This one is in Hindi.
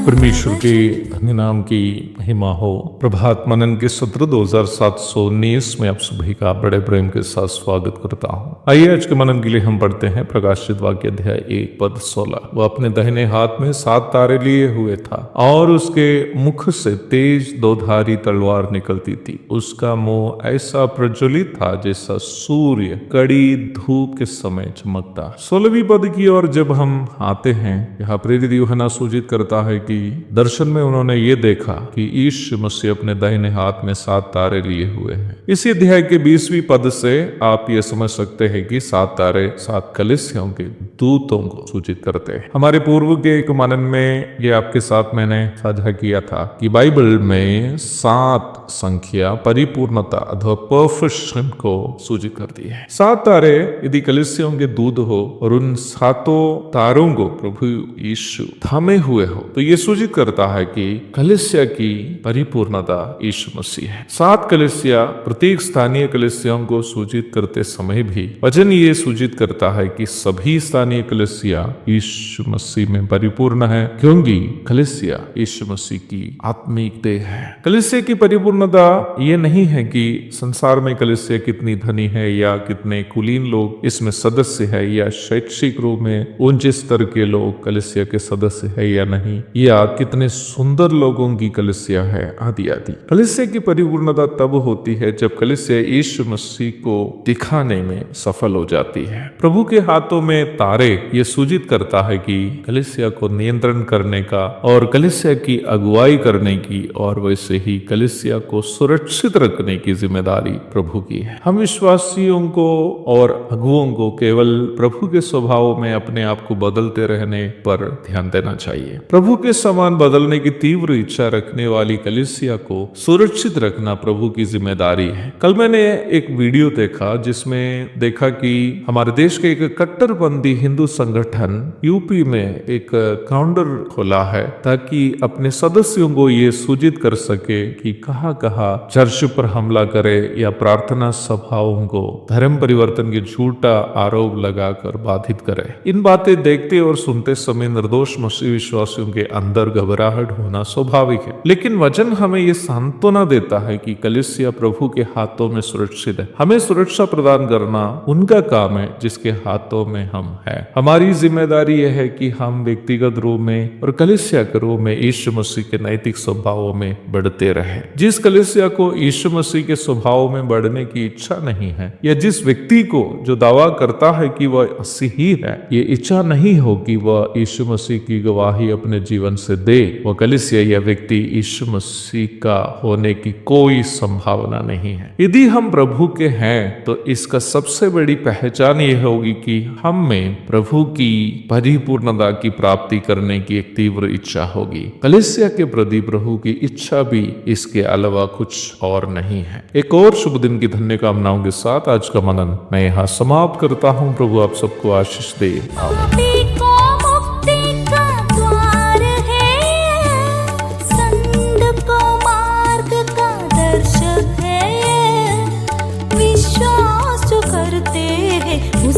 परमेश्वर के धन्य नाम की महिमा हो। प्रभात मनन के सत्र 2719 में आप सभी का बड़े प्रेम के साथ स्वागत करता हूँ। आइए आज के मनन के लिए हम पढ़ते हैं प्रकाशित वाक्य अध्याय 1 पद 16। वो अपने दाहिने हाथ में 7 तारे लिए हुए था और उसके मुख से तेज 2धारी तलवार निकलती थी। उसका मुंह ऐसा प्रज्वलित था जैसा सूर्य कड़ी धूप के समय चमकता। 16वीं पद की ओर जब हम आते हैं, यहाँ प्रेरित यूहन्ना सूचित करता है कि दर्शन में उन्होंने ये देखा कि यीशु मसीह अपने दाहिने हाथ में 7 तारे लिए हुए हैं। इसी अध्याय के 20वीं पद से आप ये समझ सकते हैं कि 7 तारे 7 कलीसियाओं के दूतों को सूचित करते हैं। हमारे पूर्व के एक मनन में ये आपके साथ मैंने साझा किया था कि बाइबल में 7 संख्या परिपूर्णता अथवा परफेक्शन को सूचित करती है। 7 तारे यदि कलीसियाओं के दूत हो और उन 7 तारों को प्रभु यीशु थामे हुए हो, तो ये सूचित करता है कि कलीसिया की परिपूर्णता यीशु मसीह है। 7 कलीसिया प्रत्येक स्थानीय कलीसियाओं को सूचित करते समय भी वचन ये सूचित करता है कि सभी स्थानीय कलीसिया यीशु मसीह में परिपूर्ण है, क्योंकि कलीसिया यीशु मसीह की आत्मिक देह है। कलीसिया की परिपूर्णता ये नहीं है कि संसार में कलीसिया कितनी धनी है या कितने कुलीन लोग इसमें सदस्य है या शैक्षिक रूप में ऊंचे स्तर के लोग कलीसिया के सदस्य है या नहीं, या कितने सुंदर लोगों की कलीसिया है आदि आदि। कलीसिया की परिपूर्णता तब होती है जब कलीसिया यीशु मसीह को दिखाने में सफल हो जाती है। प्रभु के हाथों में तारे ये सूचित करता है कि कलीसिया को नियंत्रण करने का और कलीसिया की अगुवाई करने की और वैसे ही कलीसिया को सुरक्षित रखने की जिम्मेदारी प्रभु की है। हम विश्वासियों को और अगुओं को केवल प्रभु के स्वभाव में अपने आप को बदलते रहने पर ध्यान देना चाहिए। प्रभु के समान बदलने की तीव्र इच्छा रखने वाली कलीसिया को सुरक्षित रखना प्रभु की जिम्मेदारी है। कल मैंने एक वीडियो देखा जिसमें देखा कि हमारे देश के एक कट्टरपंथी हिंदू संगठन यूपी में एक काउंटर खोला है ताकि अपने सदस्यों को ये सूचित कर सके कि कहाँ कहाँ चर्च पर हमला करे या प्रार्थना सभाओं को धर्म परिवर्तन के झूठा आरोप लगाकर बाधित करे। इन बातें देखते और सुनते समय निर्दोष मसीह विश्वासियों के अंदर घबराहट होना स्वाभाविक है, लेकिन वचन हमें ये सांत्वना देता है कि कलीसिया प्रभु के हाथों में सुरक्षित है। हमें सुरक्षा प्रदान करना उनका काम है जिसके हाथों में हम हैं। हमारी जिम्मेदारी यह है कि हम व्यक्तिगत रूप में और कलीसिया के रूप में यीशु मसीह के नैतिक स्वभावों में बढ़ते रहे। जिस कलीसिया को यीशु मसीह के स्वभाव में बढ़ने की इच्छा नहीं है, या जिस व्यक्ति को जो दावा करता है कि वह मसीही है, ये इच्छा नहीं हो कि वह यीशु मसीह की गवाही अपने जीवन से दे, वह कलीसिया या व्यक्ति यीशु मसीह का होने की कोई संभावना नहीं है। यदि हम प्रभु के हैं तो इसका सबसे बड़ी पहचान यह होगी कि हम में प्रभु की परिपूर्णता की प्राप्ति करने की एक तीव्र इच्छा होगी। कलीसिया के प्रति प्रभु की इच्छा भी इसके अलावा कुछ और नहीं है। एक और शुभ दिन की धन्य कामनाओं के साथ आज का मनन मैं यहाँ समाप्त करता हूँ। प्रभु आप सबको आशीष दे। विश्वास जो करते हैं उस